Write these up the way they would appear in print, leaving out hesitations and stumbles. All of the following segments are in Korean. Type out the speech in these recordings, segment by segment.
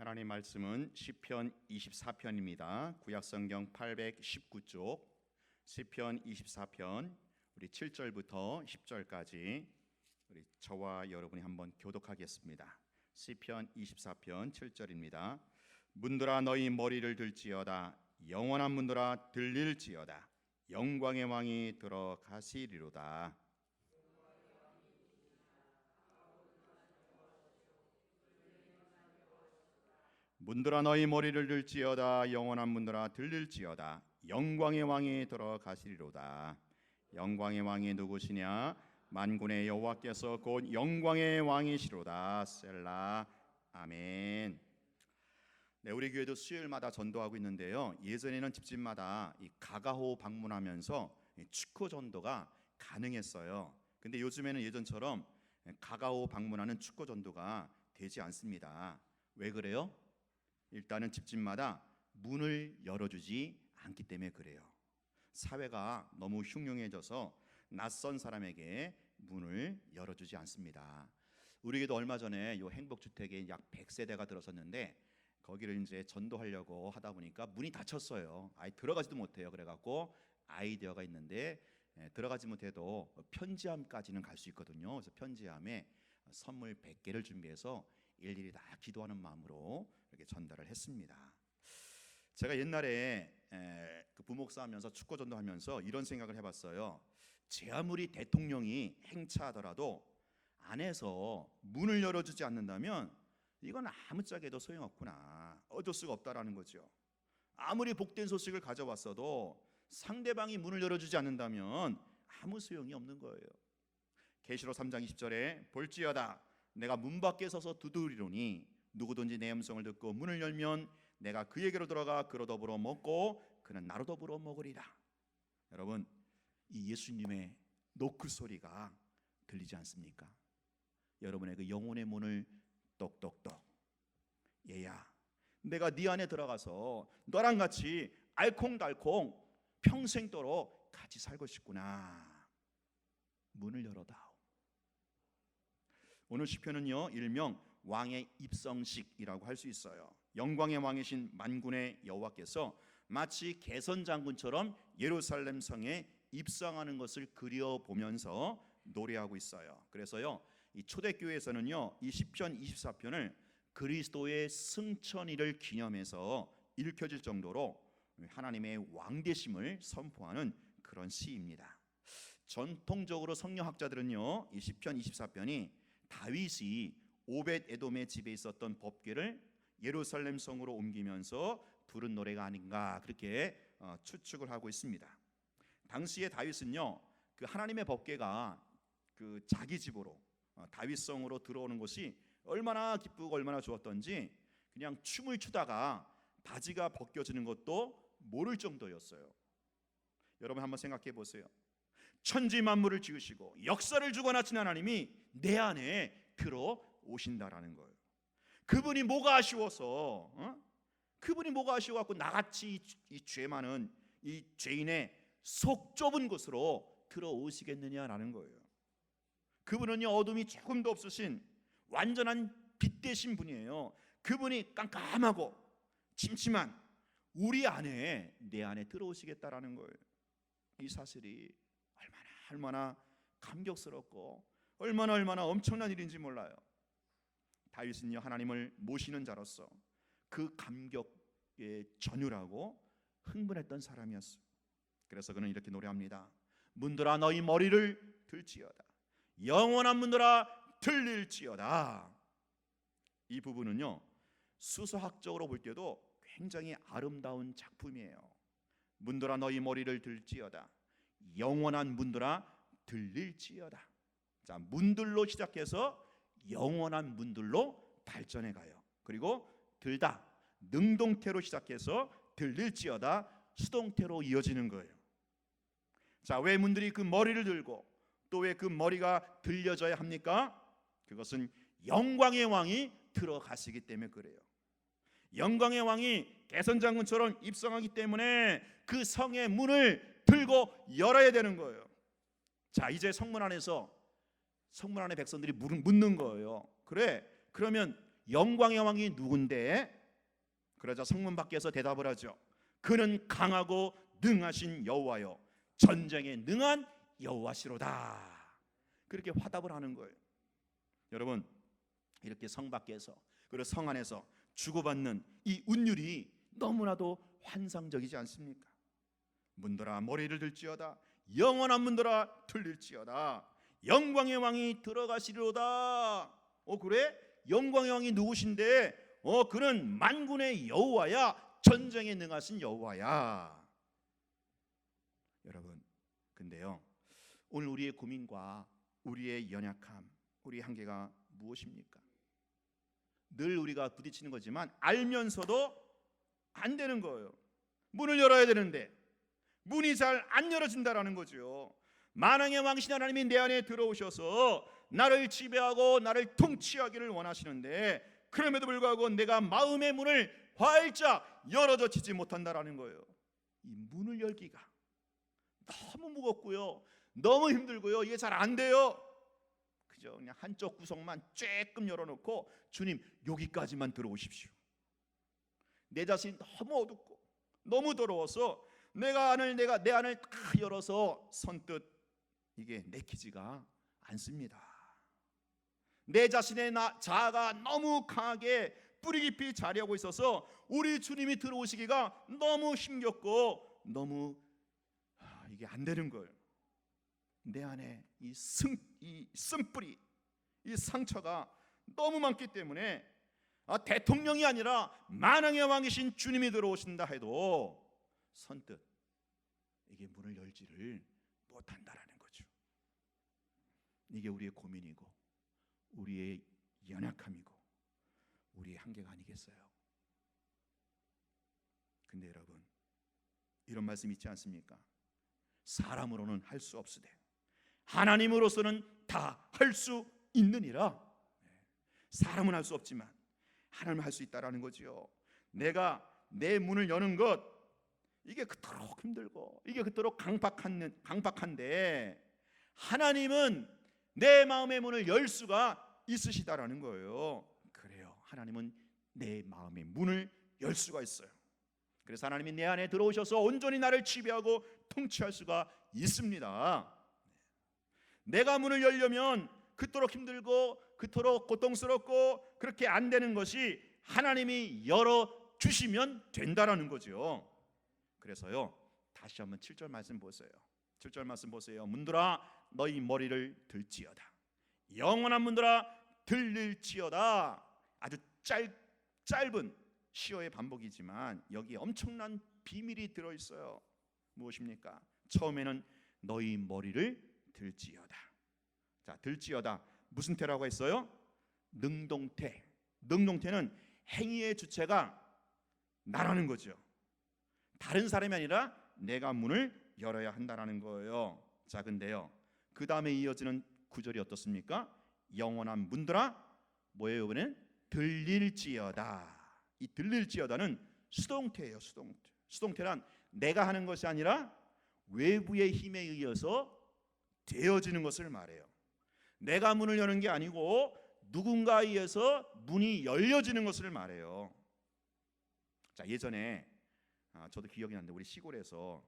하나님 말씀은 시편 24편입니다. 구약성경 819쪽 시편 24편 우리 7절부터 10절까지 우리 저와 여러분이 한번 교독하겠습니다. 시편 24편 7절입니다. 문들아 너희 머리를 들지어다. 영원한 문들아 들릴지어다. 영광의 왕이 들어가시리로다. 문들아 너희 머리를 들지어다. 영원한 문들아 들릴지어다. 영광의 왕이 들어가시리로다. 영광의 왕이 누구시냐? 만군의 여호와께서 곧 영광의 왕이시로다. 셀라. 아멘. 네, 우리 교회도 수요일마다 전도하고 있는데요. 예전에는 집집마다 이 가가호 방문하면서 축구 전도가 가능했어요. 근데 요즘에는 예전처럼 가가호 방문하는 축구 전도가 되지 않습니다. 왜 그래요? 일단은 집집마다 문을 열어주지 않기 때문에 그래요. 사회가 너무 흉흉해져서 낯선 사람에게 문을 열어주지 않습니다. 우리에게도 얼마 전에 요 행복주택에 약 100세대가 들어섰는데 거기를 이제 전도하려고 하다 보니까 문이 닫혔어요. 아예 들어가지도 못해요. 그래갖고 아이디어가 있는데 들어가지 못해도 편지함까지는 갈 수 있거든요. 그래서 편지함에 선물 100개를 준비해서 일일이 다 기도하는 마음으로 이렇게 전달을 했습니다. 제가 옛날에 그 부목사 하면서 축구 전도하면서 이런 생각을 해봤어요. 제 아무리 대통령이 행차하더라도 안에서 문을 열어주지 않는다면 이건 아무짝에도 소용없구나, 어쩔 수가 없다라는 거죠. 아무리 복된 소식을 가져왔어도 상대방이 문을 열어주지 않는다면 아무 소용이 없는 거예요. 계시록 3장 20절에 볼지어다 내가 문 밖에 서서 두드리노니 누구든지 내 음성을 듣고 문을 열면 내가 그에게로 들어가 그로 더불어 먹고 그는 나로 더불어 먹으리라. 여러분, 이 예수님의 노크 소리가 들리지 않습니까? 여러분의 그 영혼의 문을 똑똑똑, 얘야 내가 네 안에 들어가서 너랑 같이 알콩달콩 평생도록 같이 살고 싶구나. 문을 열어다오. 오늘 시편은요 일명 왕의 입성식이라고 할 수 있어요. 영광의 왕이신 만군의 여호와께서 마치 개선장군처럼 예루살렘 성에 입성하는 것을 그려보면서 노래하고 있어요. 그래서요 이 초대교회에서는요 이 시편 24편을 그리스도의 승천일을 기념해서 일컬어질 정도로 하나님의 왕되심을 선포하는 그런 시입니다. 전통적으로 성경학자들은요 이 시편 24편이 다윗이 오벳 에돔의 집에 있었던 법궤를 예루살렘 성으로 옮기면서 부른 노래가 아닌가 그렇게 추측을 하고 있습니다. 당시에 다윗은요 그 하나님의 법궤가 그 자기 집으로 다윗성으로 들어오는 것이 얼마나 기쁘고 얼마나 좋았던지 그냥 춤을 추다가 바지가 벗겨지는 것도 모를 정도였어요. 여러분 한번 생각해 보세요. 천지 만물을 지으시고 역사를 주관하신 하나님이 내 안에 들어오신다라는 거예요. 그분이 뭐가 아쉬워서 그분이 뭐가 아쉬워갖고 나같이 이 죄 많은 이 죄인의 속 좁은 곳으로 들어오시겠느냐라는 거예요. 그분은요 어둠이 조금도 없으신 완전한 빛 되신 분이에요. 그분이 깜깜하고 침침한 우리 안에 내 안에 들어오시겠다라는 거예요. 이 사실이 얼마나 감격스럽고 얼마나 엄청난 일인지 몰라요. 다윗은요 하나님을 모시는 자로서 그 감격에 전율하고 흥분했던 사람이었어요. 그래서 그는 이렇게 노래합니다. 문들아 너희 머리를 들지어다. 영원한 문들아 들릴지어다. 이 부분은요 수서학적으로 볼 때도 굉장히 아름다운 작품이에요. 문들아 너희 머리를 들지어다. 영원한 문들아 들릴지어다. 자, 문들로 시작해서 영원한 문들로 발전해 가요. 그리고 들다 능동태로 시작해서 들릴지어다 수동태로 이어지는 거예요. 자, 왜 문들이 그 머리를 들고 또 왜 그 머리가 들려져야 합니까? 그것은 영광의 왕이 들어가시기 때문에 그래요. 영광의 왕이 개선장군처럼 입성하기 때문에 그 성의 문을 들고 열어야 되는 거예요. 자, 이제 성문 안에 백성들이 묻는 거예요. 그래, 그러면 영광의 왕이 누군데? 그러자 성문 밖에서 대답을 하죠. 그는 강하고 능하신 여호와요, 전쟁에 능한 여호와시로다. 그렇게 화답을 하는 거예요. 여러분, 이렇게 성 밖에서 그리고 성 안에서 주고받는 이 운율이 너무나도 환상적이지 않습니까? 문들아 머리를 들지어다, 영원한 문들아 들릴지어다, 영광의 왕이 들어가시리로다. 그래? 영광의 왕이 누구신데? 그는 만군의 여호와야, 전쟁에 능하신 여호와야. 여러분, 근데요, 오늘 우리의 고민과 우리의 연약함, 우리의 한계가 무엇입니까? 늘 우리가 부딪히는 거지만 알면서도 안 되는 거예요. 문을 열어야 되는데 문이 잘 안 열어진다라는 거죠. 만왕의 왕신 하나님이 내 안에 들어오셔서 나를 지배하고 나를 통치하기를 원하시는데, 그럼에도 불구하고 내가 마음의 문을 활짝 열어젖히지 못한다라는 거예요. 이 문을 열기가 너무 무겁고요, 너무 힘들고요, 이게 잘 안 돼요. 그죠? 그냥 한쪽 구석만 쬐끔 열어놓고 주님 여기까지만 들어오십시오. 내 자신이 너무 어둡고 너무 더러워서 내 안을 다 열어서 선뜻 이게 내키지가 않습니다. 내 자신의 자아가 너무 강하게 뿌리 깊이 자리하고 있어서 우리 주님이 들어오시기가 너무 힘겹고 너무 이게 안 되는 거예요. 내 안에 이 쓴뿌리, 이 상처가 너무 많기 때문에 대통령이 아니라 만왕의 왕이신 주님이 들어오신다 해도 선뜻 이게 문을 열지를 못한다라는 거죠. 이게 우리의 고민이고 우리의 연약함이고 우리의 한계가 아니겠어요? 근데 여러분, 이런 말씀 있지 않습니까? 사람으로는 할 수 없으되 하나님으로서는 다 할 수 있느니라. 사람은 할 수 없지만 하나님은 할 수 있다라는 거지요. 내가 내 문을 여는 것, 이게 그토록 힘들고 이게 그토록 강박한데 하나님은 내 마음의 문을 열 수가 있으시다라는 거예요. 그래요, 하나님은 내 마음의 문을 열 수가 있어요. 그래서 하나님이 내 안에 들어오셔서 온전히 나를 지배하고 통치할 수가 있습니다. 내가 문을 열려면 그토록 힘들고 그토록 고통스럽고 그렇게 안 되는 것이 하나님이 열어주시면 된다라는 거죠. 그래서요, 다시 한번 7절 말씀 보세요. 7절 말씀 보세요. 문들아 너희 머리를 들지어다, 영원한 문들아 들릴지어다. 아주 짧은 시어의 반복이지만 여기에 엄청난 비밀이 들어있어요. 무엇입니까? 처음에는 너희 머리를 들지어다. 자, 들지어다 무슨 태라고 했어요? 능동태. 능동태는 행위의 주체가 나라는 거죠. 다른 사람이 아니라 내가 문을 열어야 한다라는 거예요. 자, 근데요, 그 다음에 이어지는 구절이 어떻습니까? 영원한 문들아 뭐예요? 이번엔 들릴지어다. 이 들릴지어다는 수동태예요. 수동태란 내가 하는 것이 아니라 외부의 힘에 의해서 되어지는 것을 말해요. 내가 문을 여는 게 아니고 누군가에 의해서 문이 열려지는 것을 말해요. 자, 예전에 저도 기억이 나는데 우리 시골에서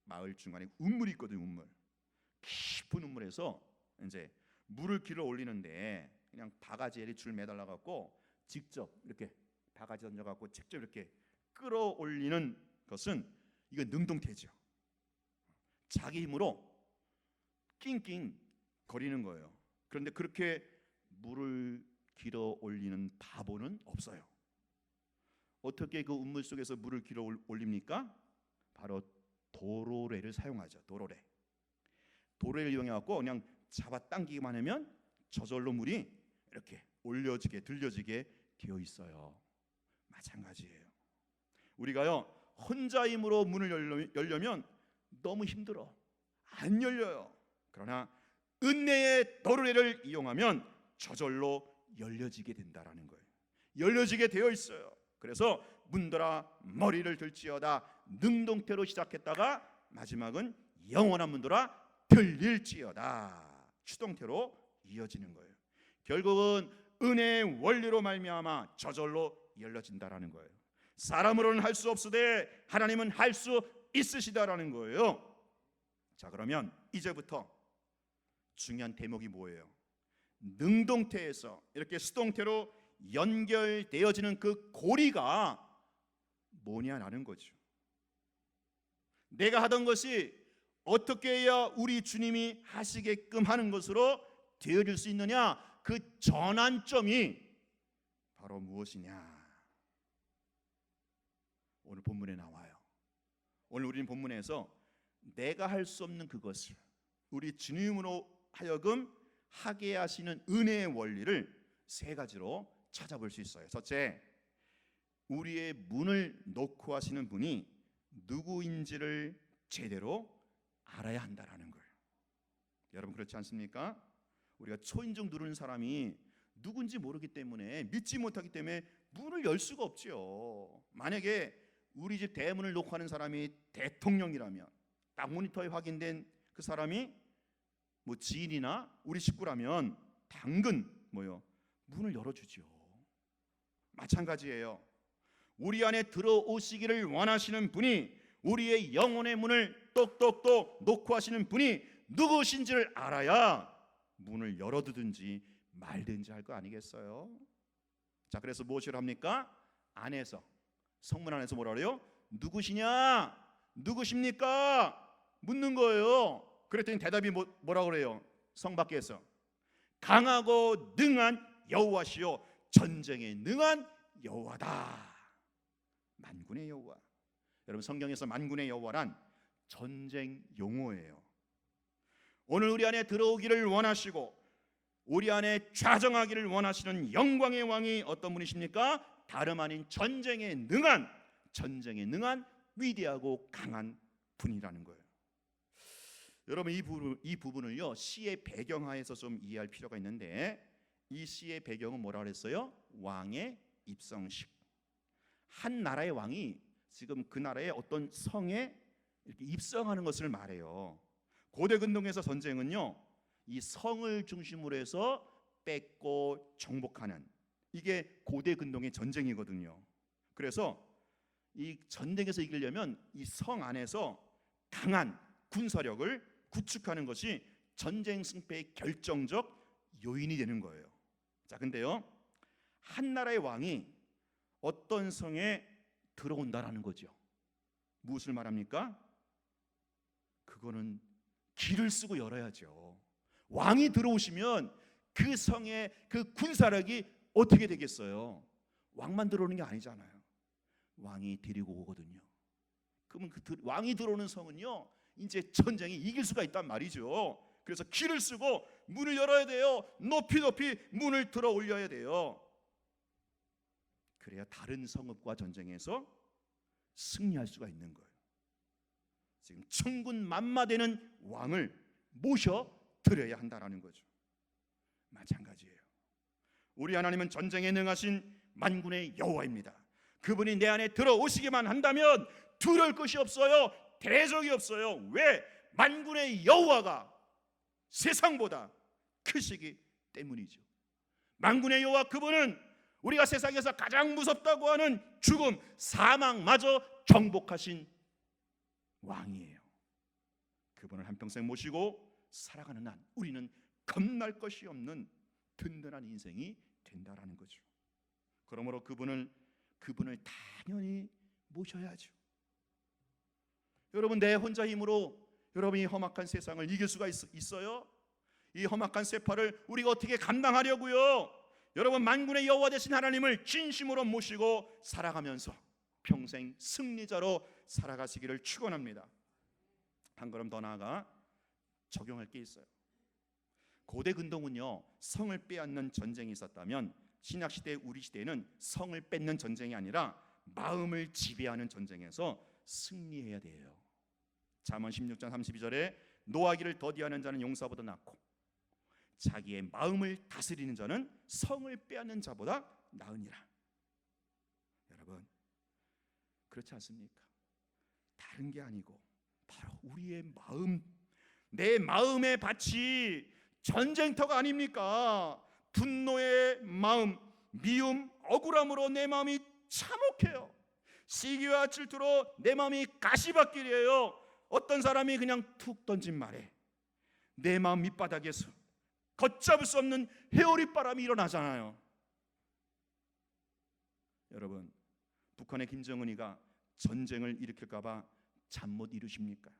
마을 중간에 운물이 있거든요. 운물, 깊은 운물에서 이제 물을 길어 올리는데 그냥 바가지에 줄 매달라 갖고 직접 이렇게 바가지 던져 갖고 직접 이렇게 끌어올리는 것은 이거 능동태죠. 자기 힘으로 낑낑 거리는 거예요. 그런데 그렇게 물을 길어 올리는 바보는 없어요. 어떻게 그 운물 속에서 물을 길어 올립니까? 바로 도로래를 사용하죠. 도로래를 이용해 갖고 그냥 잡아당기기만 하면 저절로 물이 이렇게 올려지게 들려지게 되어 있어요. 마찬가지예요. 우리가요, 혼자 힘으로 문을 열려면 너무 힘들어, 안 열려요. 그러나 은혜의 도로래를 이용하면 저절로 열려지게 된다라는 거예요. 열려지게 되어 있어요. 그래서 문들아 머리를 들지어다, 능동태로 시작했다가 마지막은 영원한 문들아 들릴지어다, 추동태로 이어지는 거예요. 결국은 은혜의 원리로 말미암아 저절로 열려진다라는 거예요. 사람으로는 할 수 없으되 하나님은 할 수 있으시다라는 거예요. 자, 그러면 이제부터 중요한 대목이 뭐예요? 능동태에서 이렇게 수동태로 연결되어지는 그 고리가 뭐냐라는 거죠. 내가 하던 것이 어떻게 해야 우리 주님이 하시게끔 하는 것으로 되어질 수 있느냐, 그 전환점이 바로 무엇이냐, 오늘 본문에 나와요. 오늘 우리는 본문에서 내가 할 수 없는 그것을 우리 주님으로 하여금 하게 하시는 은혜의 원리를 세 가지로 찾아볼 수 있어요. 첫째, 우리의 문을 놓고 하시는 분이 누구인지를 제대로 알아야 한다라는 거예요. 여러분 그렇지 않습니까? 우리가 초인종 누르는 사람이 누군지 모르기 때문에, 믿지 못하기 때문에 문을 열 수가 없죠. 만약에 우리 집 대문을 놓고 하는 사람이 대통령이라면, 딱 모니터에 확인된 그 사람이 뭐 지인이나 우리 식구라면 당근 문을 열어주죠. 마찬가지예요. 우리 안에 들어오시기를 원하시는 분이, 우리의 영혼의 문을 똑똑똑 놓고 하시는 분이 누구신지를 알아야 문을 열어두든지 말든지 할 거 아니겠어요? 자, 그래서 무엇을 합니까? 안에서, 성문 안에서 뭐라 그래요? 누구시냐? 누구십니까? 묻는 거예요. 그랬더니 대답이 뭐라고 그래요? 성 밖에서 강하고 능한 여호와시요 전쟁에 능한 여호와다. 만군의 여호와. 여러분 성경에서 만군의 여호와란 전쟁 용어예요. 오늘 우리 안에 들어오기를 원하시고 우리 안에 좌정하기를 원하시는 영광의 왕이 어떤 분이십니까? 다름 아닌 전쟁에 능한 위대하고 강한 분이라는 거예요. 여러분 이 부분을요 시의 배경하에서 좀 이해할 필요가 있는데, 이 시의 배경은 뭐라 그랬어요? 왕의 입성식. 한 나라의 왕이 지금 그 나라의 어떤 성에 이렇게 입성하는 것을 말해요. 고대 근동에서 전쟁은요 이 성을 중심으로 해서 뺏고 정복하는, 이게 고대 근동의 전쟁이거든요. 그래서 이 전쟁에서 이기려면 이 성 안에서 강한 군사력을 구축하는 것이 전쟁 승패의 결정적 요인이 되는 거예요. 자, 근데요 한 나라의 왕이 어떤 성에 들어온다라는 거죠. 무엇을 말합니까? 그거는 길을 쓰고 열어야죠. 왕이 들어오시면 그 성의 그 군사력이 어떻게 되겠어요? 왕만 들어오는 게 아니잖아요. 왕이 데리고 오거든요. 그러면 그 왕이 들어오는 성은요 이제 전쟁이 이길 수가 있단 말이죠. 그래서 길을 쓰고 문을 열어야 돼요. 높이 문을 들어 올려야 돼요. 그래야 다른 성읍과 전쟁에서 승리할 수가 있는 거예요. 지금 천군만마되는 왕을 모셔 드려야 한다라는 거죠. 마찬가지예요. 우리 하나님은 전쟁에 능하신 만군의 여호와입니다. 그분이 내 안에 들어오시기만 한다면 두려울 것이 없어요. 대적이 없어요. 왜? 만군의 여호와가 세상보다 크시기 때문이죠. 만군의 여호와, 그분은 우리가 세상에서 가장 무섭다고 하는 죽음, 사망마저 정복하신 왕이에요. 그분을 한평생 모시고 살아가는 한 우리는 겁날 것이 없는 든든한 인생이 된다라는 거죠. 그러므로 그분을 당연히 모셔야죠. 여러분 내 혼자 힘으로 여러분이 험악한 세상을 이길 수가 있어요? 이 험악한 세파를 우리가 어떻게 감당하려고요? 여러분 만군의 여호와 되신 하나님을 진심으로 모시고 살아가면서 평생 승리자로 살아가시기를 축원합니다. 한 걸음 더 나아가 적용할 게 있어요. 고대 근동은요 성을 빼앗는 전쟁이 있었다면, 신약시대 우리 시대에는 성을 뺏는 전쟁이 아니라 마음을 지배하는 전쟁에서 승리해야 돼요. 잠언 16장 32절에 노하기를 더디하는 자는 용사보다 낫고 자기의 마음을 다스리는 자는 성을 빼앗는 자보다 나으니라. 여러분 그렇지 않습니까? 다른 게 아니고 바로 우리의 마음, 내 마음의 밭이 전쟁터가 아닙니까? 분노의 마음, 미움, 억울함으로 내 마음이 참혹해요. 시기와 질투로 내 마음이 가시밭길이에요. 어떤 사람이 그냥 툭 던진 말에 내 마음 밑바닥에서 걷잡을 수 없는 회오리 바람이 일어나잖아요. 여러분, 북한의 김정은이가 전쟁을 일으킬까 봐 잠 못 이루십니까?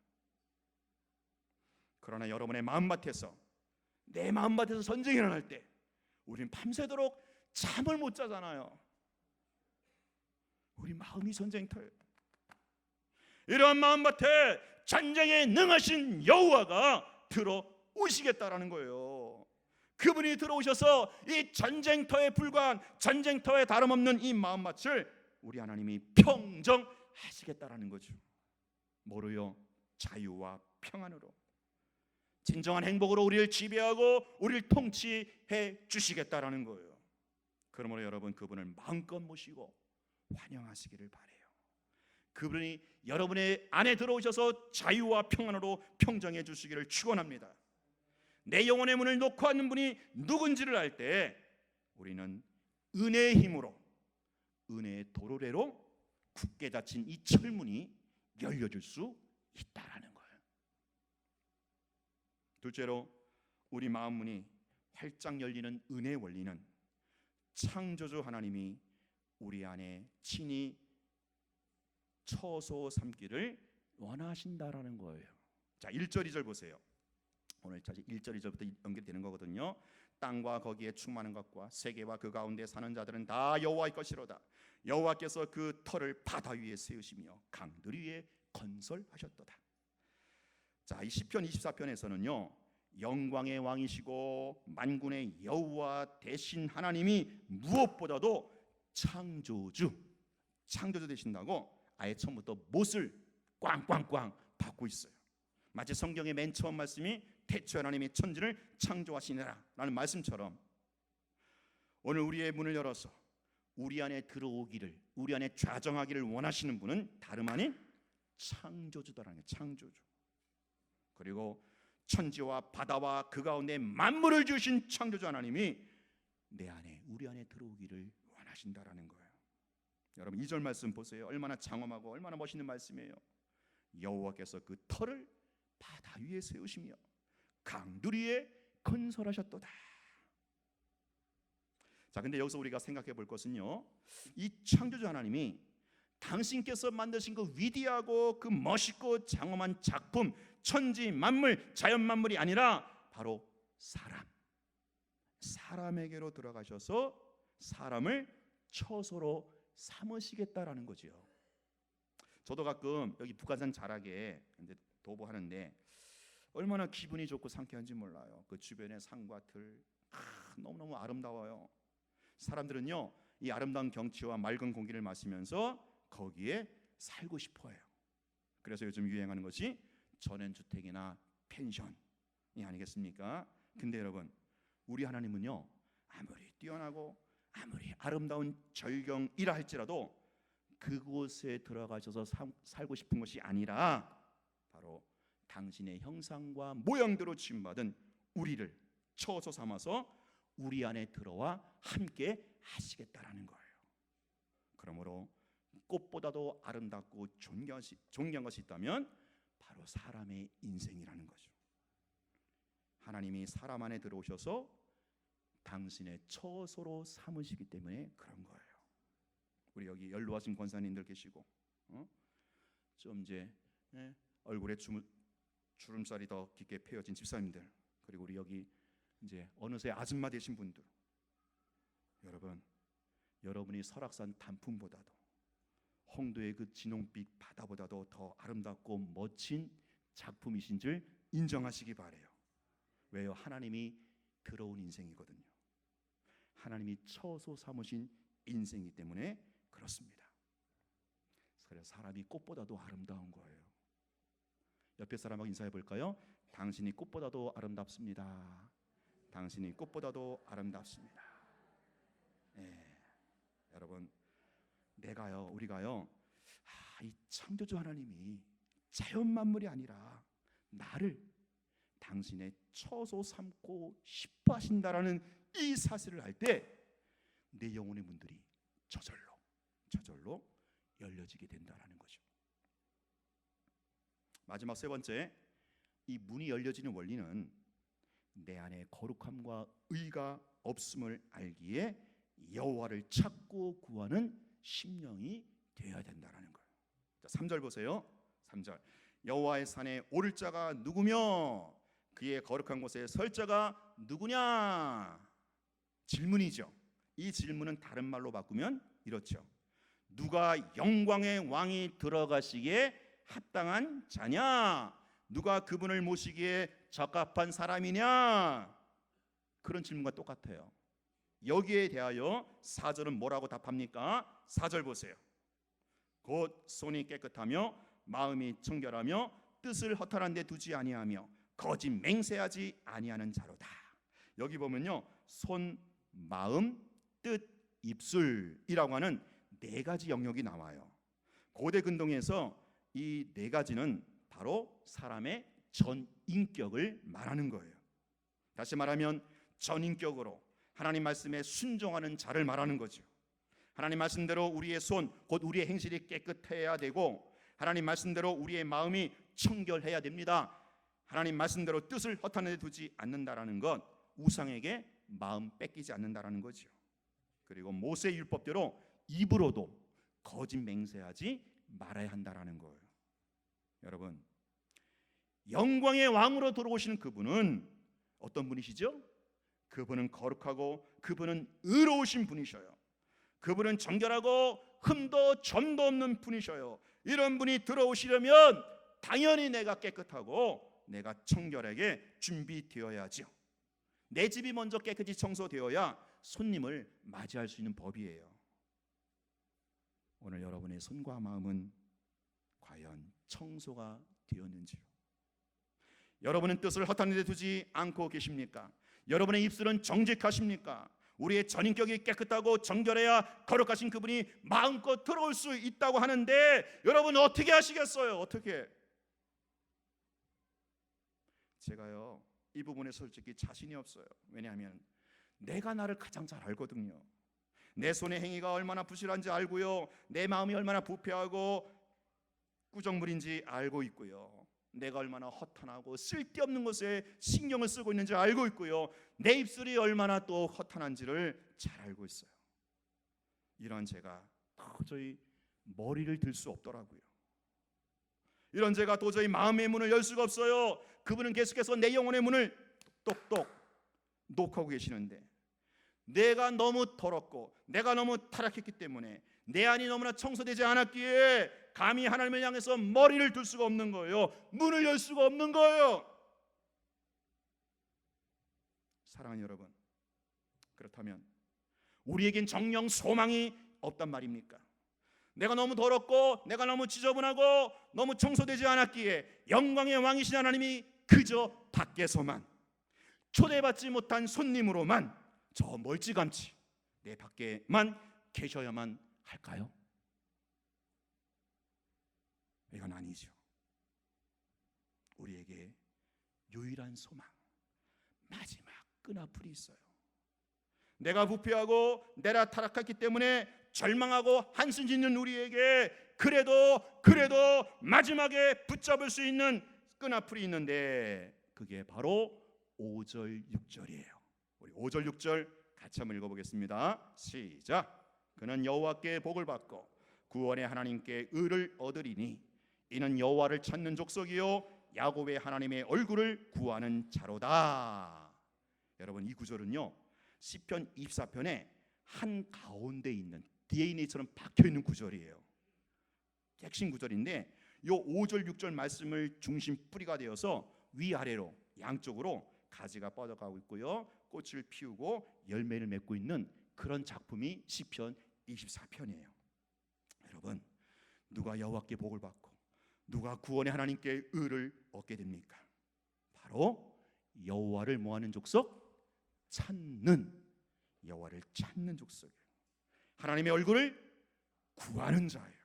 그러나 여러분의 마음밭에서, 내 마음밭에서 전쟁이 일어날 때 우리는 밤새도록 잠을 못 자잖아요. 우리 마음이 전쟁터예요. 이러한 마음밭에 전쟁에 능하신 여호와가 들어오시겠다라는 거예요. 그분이 들어오셔서 이 전쟁터에 불과한, 전쟁터에 다름없는 이 마음밭을 우리 하나님이 평정하시겠다라는 거죠. 뭐로요? 자유와 평안으로, 진정한 행복으로 우리를 지배하고 우리를 통치해 주시겠다라는 거예요. 그러므로 여러분, 그분을 마음껏 모시고 환영하시기를 바라요. 그분이 여러분의 안에 들어오셔서 자유와 평안으로 평정해 주시기를 축원합니다. 내 영혼의 문을 놓고 앉는 분이 누군지를 알 때 우리는 은혜의 힘으로, 은혜의 도로래로 굳게 닫힌 이 철문이 열려줄 수 있다라는 거예요. 둘째로, 우리 마음 문이 활짝 열리는 은혜의 원리는 창조주 하나님이 우리 안에 친히 처소 삼기를 원하신다라는 거예요. 자, 1절 2절 보세요. 오늘 사실 1절 2절부터 연결되는 거거든요. 땅과 거기에 충만한 것과 세계와 그 가운데 사는 자들은 다 여호와의 것이로다. 여호와께서 그 터를 바다 위에 세우시며 강들 위에 건설하셨도다. 자, 이 시편 24편에서는요, 영광의 왕이시고 만군의 여호와 대신 하나님이 무엇보다도 창조주 되신다고 아예 처음부터 못을 꽝꽝꽝 받고 있어요. 마치 성경의 맨 처음 말씀이 태초 하나님이 천지를 창조하시니라 라는 말씀처럼 오늘 우리의 문을 열어서 우리 안에 들어오기를, 우리 안에 좌정하기를 원하시는 분은 다름 아닌 창조주다라는 거예요. 창조주. 그리고 천지와 바다와 그 가운데 만물을 주신 창조주 하나님이 내 안에, 우리 안에 들어오기를 원하신다라는 거예요. 여러분, 2절 말씀 보세요. 얼마나 장엄하고 얼마나 멋있는 말씀이에요. 여호와께서 그 터를 바다 위에 세우시며 강들 위에 건설하셨도다. 자, 근데 여기서 우리가 생각해 볼 것은요, 이 창조주 하나님이 당신께서 만드신 그 위대하고 그 멋있고 장엄한 작품, 천지 만물, 자연 만물이 아니라 바로 사람에게로 들어가셔서 사람을 처소로 삼으시겠다라는 거죠. 저도 가끔 여기 북한산 자락에 이제 도보하는데 얼마나 기분이 좋고 상쾌한지 몰라요. 그 주변의 산과 들, 너무너무 아름다워요. 사람들은요, 이 아름다운 경치와 맑은 공기를 마시면서 거기에 살고 싶어해요. 그래서 요즘 유행하는 것이 전원주택이나 펜션이 아니겠습니까? 근데 여러분, 우리 하나님은요, 아무리 뛰어나고 아무리 아름다운 절경이라 할지라도 그곳에 들어가셔서 살고 싶은 것이 아니라 바로 당신의 형상과 모양대로 지음받은 우리를 처소 삼아서 우리 안에 들어와 함께 하시겠다라는 거예요. 그러므로 꽃보다도 아름답고 존귀한 것이 있다면 바로 사람의 인생이라는 거죠. 하나님이 사람 안에 들어오셔서 당신의 처소로 삼으시기 때문에 그런 거예요. 우리 여기 연로하신 권사님들 계시고, 좀 이제 얼굴에 주름살이 더 깊게 펴진 집사님들, 그리고 우리 여기 이제 어느새 아줌마 되신 분들, 여러분이 설악산 단풍보다도 홍도의 그 진홍빛 바다보다도 더 아름답고 멋진 작품이신 줄 인정하시기 바래요. 왜요? 하나님이 들어온 인생이거든요. 하나님이 처소 삼으신 인생이기 때문에 그렇습니다. 그래서 사람이 꽃보다도 아름다운 거예요. 옆에 사람하고 인사해 볼까요? 당신이 꽃보다도 아름답습니다. 당신이 꽃보다도 아름답습니다. 여러분, 우리가요, 이 창조주 하나님이 자연 만물이 아니라 나를 당신의 처소 삼고 싶어 하신다라는 이 사실을 알 때 내 영혼의 문들이 저절로 열려지게 된다라는 거죠. 마지막 세 번째, 이 문이 열려지는 원리는 내 안에 거룩함과 의가 없음을 알기에 여호와를 찾고 구하는 심령이 되어야 된다라는 거예요. 자, 3절 보세요. 3절. 여호와의 산에 오를 자가 누구며 그의 거룩한 곳에 설 자가 누구냐? 질문이죠. 이 질문은 다른 말로 바꾸면 이렇죠. 누가 영광의 왕이 들어가시기에 합당한 자냐? 누가 그분을 모시기에 적합한 사람이냐? 그런 질문과 똑같아요. 여기에 대하여 4절은 뭐라고 답합니까? 4절 보세요. 곧 손이 깨끗하며 마음이 청결하며 뜻을 허탄한 데 두지 아니하며 거짓 맹세하지 아니하는 자로다. 여기 보면요, 손, 마음, 뜻, 입술이라고 하는 네 가지 영역이 나와요. 고대 근동에서 이 네 가지는 바로 사람의 전인격을 말하는 거예요. 다시 말하면 전인격으로 하나님 말씀에 순종하는 자를 말하는 거죠. 하나님 말씀대로 우리의 손, 곧 우리의 행실이 깨끗해야 되고, 하나님 말씀대로 우리의 마음이 청결해야 됩니다. 하나님 말씀대로 뜻을 허탄에 두지 않는다라는 것, 우상에게 마음 뺏기지 않는다라는 거죠. 그리고 모세 율법대로 입으로도 거짓 맹세하지 말아야 한다라는 거예요. 여러분, 영광의 왕으로 들어오시는 그분은 어떤 분이시죠? 그분은 거룩하고 그분은 의로우신 분이셔요. 그분은 정결하고 흠도 점도 없는 분이셔요. 이런 분이 들어오시려면 당연히 내가 깨끗하고 내가 청결하게 준비되어야죠. 내 집이 먼저 깨끗이 청소되어야 손님을 맞이할 수 있는 법이에요. 오늘 여러분의 손과 마음은 과연 청소가 되었는지요? 여러분은 뜻을 허탄 데 두지 않고 계십니까? 여러분의 입술은 정직하십니까? 우리의 전인격이 깨끗하고 정결해야 거룩하신 그분이 마음껏 들어올 수 있다고 하는데, 여러분 어떻게 하시겠어요? 어떻게? 제가요, 이 부분에 솔직히 자신이 없어요. 왜냐하면 내가 나를 가장 잘 알거든요. 내 손의 행위가 얼마나 부실한지 알고요, 내 마음이 얼마나 부패하고 꾸정물인지 알고 있고요, 내가 얼마나 허탄하고 쓸데없는 것에 신경을 쓰고 있는지 알고 있고요, 내 입술이 얼마나 또 허탄한지를 잘 알고 있어요. 이런 제가 도저히 머리를 들 수 없더라고요. 이런 제가 도저히 마음의 문을 열 수가 없어요. 그분은 계속해서 내 영혼의 문을 똑똑 녹하고 계시는데, 내가 너무 더럽고 내가 너무 타락했기 때문에, 내 안이 너무나 청소되지 않았기에 감히 하나님을 향해서 머리를 둘 수가 없는 거예요. 문을 열 수가 없는 거예요. 사랑하는 여러분, 그렇다면 우리에겐 정녕 소망이 없단 말입니까? 내가 너무 더럽고 내가 너무 지저분하고 너무 청소되지 않았기에 영광의 왕이신 하나님이 그저 밖에서만, 초대받지 못한 손님으로만 저 멀찌감치 내 밖에만 계셔야만 할까요? 이건 아니죠. 우리에게 유일한 소망, 마지막 끈앞풀이 있어요. 내가 부패하고 내가 타락했기 때문에 절망하고 한숨 짓는 우리에게 그래도 마지막에 붙잡을 수 있는 끈앞풀이 있는데, 그게 바로 5절 6절이에요. 우리 5절 6절 같이 한번 읽어보겠습니다. 시작. 그는 여호와께 복을 받고 구원의 하나님께 의를 얻으리니 이는 여호와를 찾는 족속이요 야곱의 하나님의 얼굴을 구하는 자로다. 여러분, 이 구절은요, 시편 24편에 한 가운데 있는 DNA처럼 박혀있는 구절이에요. 핵심 구절인데, 이 5절 6절 말씀을 중심 뿌리가 되어서 위아래로 양쪽으로 가지가 뻗어가고 있고요, 꽃을 피우고 열매를 맺고 있는 그런 작품이 시편 24편이에요. 여러분, 누가 여호와께 복을 받고 누가 구원의 하나님께 의를 얻게 됩니까? 바로 여호와를 뭐하는 족속? 찾는, 여호와를 찾는 족속이에요. 하나님의 얼굴을 구하는 자예요.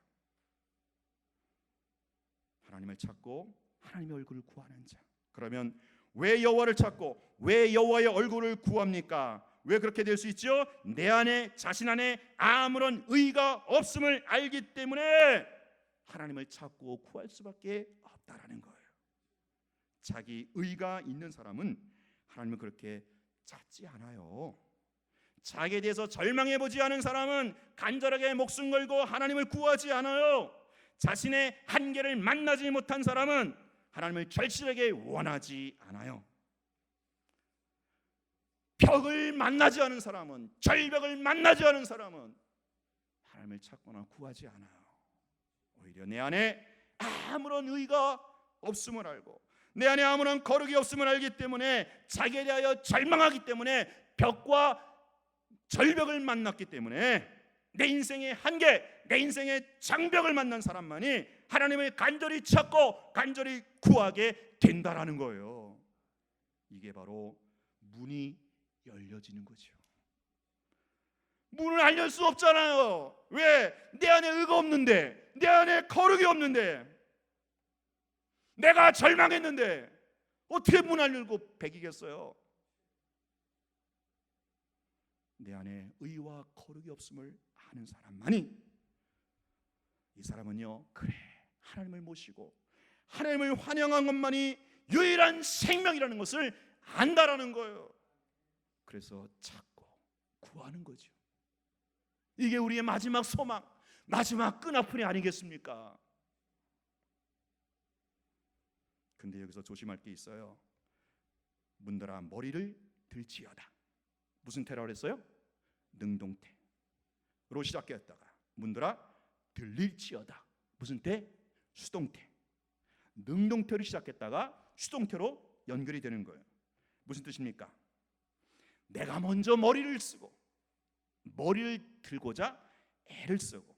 하나님을 찾고 하나님의 얼굴을 구하는 자. 그러면 왜 여호와를 찾고 왜 여호와의 얼굴을 구합니까? 왜 그렇게 될 수 있죠? 내 안에, 자신 안에 아무런 의가 없음을 알기 때문에 하나님을 찾고 구할 수밖에 없다라는 거예요. 자기 의가 있는 사람은 하나님을 그렇게 찾지 않아요. 자기에 대해서 절망해보지 않은 사람은 간절하게 목숨 걸고 하나님을 구하지 않아요. 자신의 한계를 만나지 못한 사람은 하나님을 절실하게 원하지 않아요. 벽을 만나지 않은 사람은, 절벽을 만나지 않은 사람은 하나님을 찾거나 구하지 않아요. 오히려 내 안에 아무런 의가 없음을 알고 내 안에 아무런 거룩이 없음을 알기 때문에 자기에 대하여 절망하기 때문에 벽과 절벽을 만났기 때문에 내 인생의 한계, 내 인생의 장벽을 만난 사람만이 하나님을 간절히 찾고 간절히 구하게 된다라는 거예요. 이게 바로 문이 열려지는 거죠. 문을 안 열 수 없잖아요. 왜? 내 안에 의가 없는데, 내 안에 거룩이 없는데, 내가 절망했는데 어떻게 문 안 열고 배기겠어요? 내 안에 의와 거룩이 없음을 아는 사람만이, 이 사람은요, 그래, 하나님을 모시고 하나님을 환영한 것만이 유일한 생명이라는 것을 안다라는 거예요. 그래서 찾고 구하는 거죠. 이게 우리의 마지막 소망, 마지막 끈아풀이 아니겠습니까? 근데 여기서 조심할 게 있어요. 문들아 머리를 들지어다. 무슨 태라고 그랬어요? 능동태로 시작했다가 문들아 들릴지어다. 무슨 태? 수동태. 능동태로 시작했다가 수동태로 연결이 되는 거예요. 무슨 뜻입니까? 내가 먼저 머리를 쓰고 머리를 들고자 애를 쓰고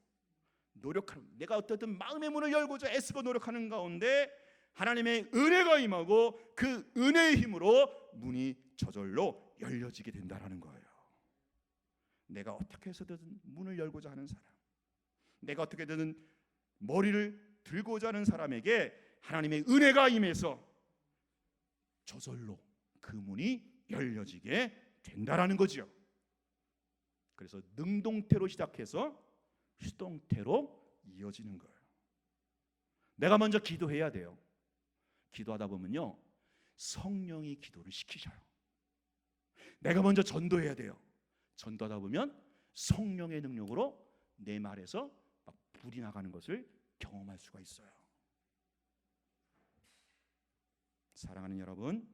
노력하는, 내가 어떻든 마음의 문을 열고자 애쓰고 노력하는 가운데 하나님의 은혜가 임하고 그 은혜의 힘으로 문이 저절로 열려지게 된다라는 거예요. 내가 어떻게 해서든 문을 열고자 하는 사람, 내가 어떻게든 머리를 들고자 하는 사람에게 하나님의 은혜가 임해서 저절로 그 문이 열려지게 된다라는 거죠. 그래서 능동태로 시작해서 수동태로 이어지는 거예요. 내가 먼저 기도해야 돼요. 기도하다 보면요, 성령이 기도를 시키셔요. 내가 먼저 전도해야 돼요. 전도하다 보면 성령의 능력으로 내 말에서 막 불이 나가는 것을 경험할 수가 있어요. 사랑하는 여러분,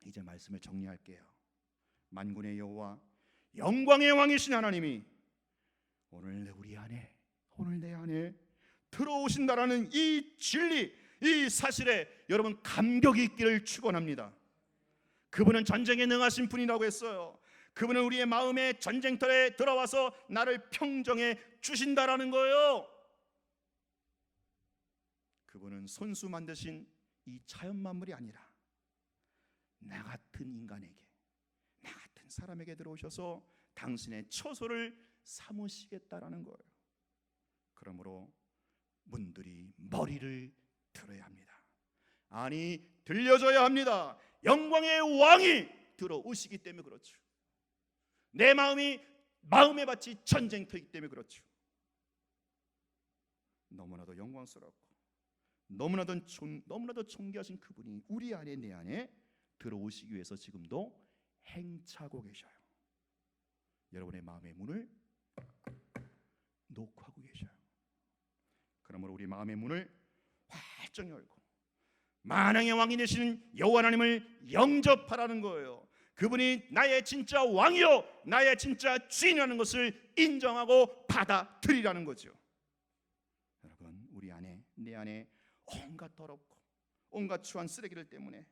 이제 말씀을 정리할게요. 만군의 여호와 영광의 왕이신 하나님이 오늘 우리 안에, 오늘 내 안에 들어오신다라는 이 진리, 이 사실에 여러분 감격이 있기를 축원합니다. 그분은 전쟁에 능하신 분이라고 했어요. 그분은 우리의 마음의 전쟁터에 들어와서 나를 평정해 주신다라는 거예요. 그분은 손수 만드신 이 자연 만물이 아니라 나 같은 인간에게, 나 같은 사람에게 들어오셔서 당신의 처소를 삼으시겠다라는 거예요. 그러므로 문들이 머리를 들어야 합니다. 아니, 들려줘야 합니다. 영광의 왕이 들어오시기 때문에 그렇죠. 내 마음의 밭이 전쟁터이기 때문에 그렇죠. 너무나도 영광스럽고 너무나도 존귀하신 그분이 우리 안에, 내 안에 들어오시기 위해서 지금도 행차고 계셔요. 여러분의 마음의 문을 노크하고 계셔요. 그러므로 우리 마음의 문을 활짝 열고 만왕의 왕이 되시는 여호와 하나님을 영접하라는 거예요. 그분이 나의 진짜 왕이요 나의 진짜 주인이라는 것을 인정하고 받아들이라는 거죠. 여러분, 우리 안에, 내 안에 온갖 더럽고 온갖 추한 쓰레기들 때문에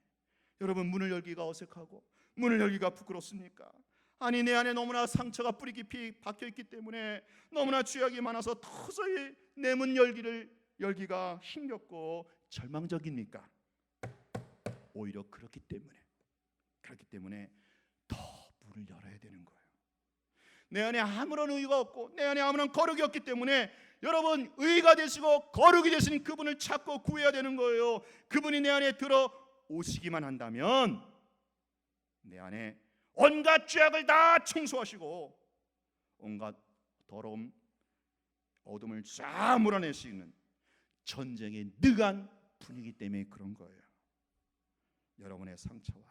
여러분 문을 열기가 어색하고 문을 열기가 부끄럽습니까? 아니, 내 안에 너무나 상처가 뿌리 깊이 박혀있기 때문에 너무나 죄악이 많아서 도저히 내 문 열기가 힘겹고 절망적입니까? 오히려 그렇기 때문에 더 문을 열어야 되는 거예요. 내 안에 아무런 의가 없고 내 안에 아무런 거룩이 없기 때문에 여러분, 의가 되시고 거룩이 되신 그분을 찾고 구해야 되는 거예요. 그분이 내 안에 들어오시기만 한다면 내 안에 온갖 죄악을 다 청소하시고 온갖 더러움, 어둠을 쫙 몰아낼 수 있는 전쟁에 능한 분이기 때문에 그런 거예요. 여러분의 상처와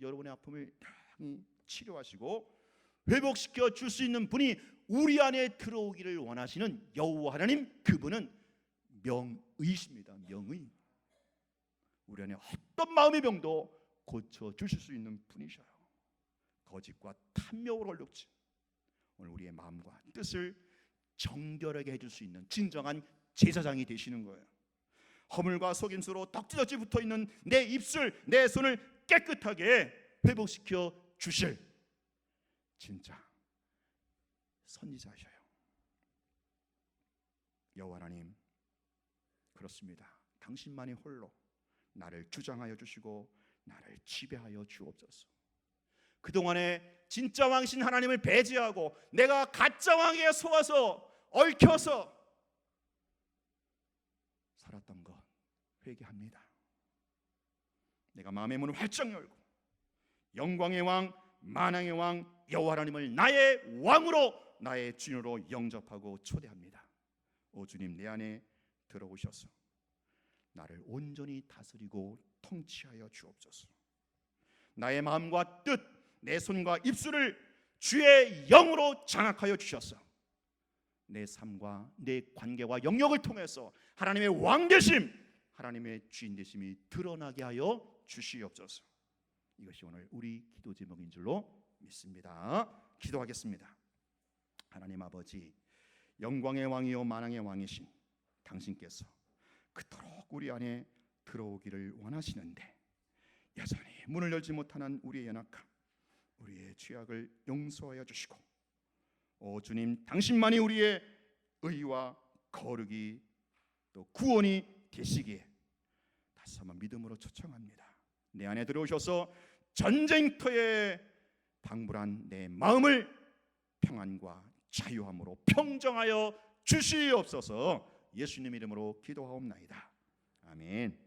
여러분의 아픔을 치료하시고 회복시켜 줄 수 있는 분이 우리 안에 들어오기를 원하시는 여호와 하나님, 그분은 명의십니다. 명의. 우리 안에 어떤 마음의 병도 고쳐 주실 수 있는 분이셔요. 거짓과 탐욕을 헐룩진 오늘 우리의 마음과 뜻을 정결하게 해줄 수 있는 진정한 제사장이 되시는 거예요. 허물과 속임수로 덕지덕지 붙어있는 내 입술, 내 손을 깨끗하게 회복시켜 주실 진짜 선지자셔요. 여호와 하나님, 그렇습니다. 당신만이 홀로 나를 주장하여 주시고 나를 지배하여 주옵소서. 그동안에 진짜 왕신 하나님을 배제하고 내가 가짜 왕에게 속아서 얽혀서 살았던 것 회개합니다. 내가 마음의 문을 활짝 열고 영광의 왕, 만왕의 왕 여호와 하나님을 나의 왕으로, 나의 주인으로 영접하고 초대합니다. 오 주님, 내 안에 들어오셔서 나를 온전히 다스리고 통치하여 주옵소서. 나의 마음과 뜻, 내 손과 입술을 주의 영으로 장악하여 주셔서 내 삶과 내 관계와 영역을 통해서 하나님의 왕되심, 하나님의 주인되심이 드러나게 하여 주시옵소서. 이것이 오늘 우리 기도 제목인 줄로 믿습니다. 기도하겠습니다. 하나님 아버지, 영광의 왕이요 만왕의 왕이신 당신께서 그토록 우리 안에 들어오기를 원하시는데 여전히 문을 열지 못하는 우리의 연약함, 우리의 죄악을 용서하여 주시고, 오 주님, 당신만이 우리의 의와 거룩이 또 구원이 되시기에 다시 한번 믿음으로 초청합니다. 내 안에 들어오셔서 전쟁터에 방불한 내 마음을 평안과 자유함으로 평정하여 주시옵소서. 예수님 이름으로 기도하옵나이다. 아멘.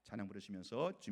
찬양 부르시면서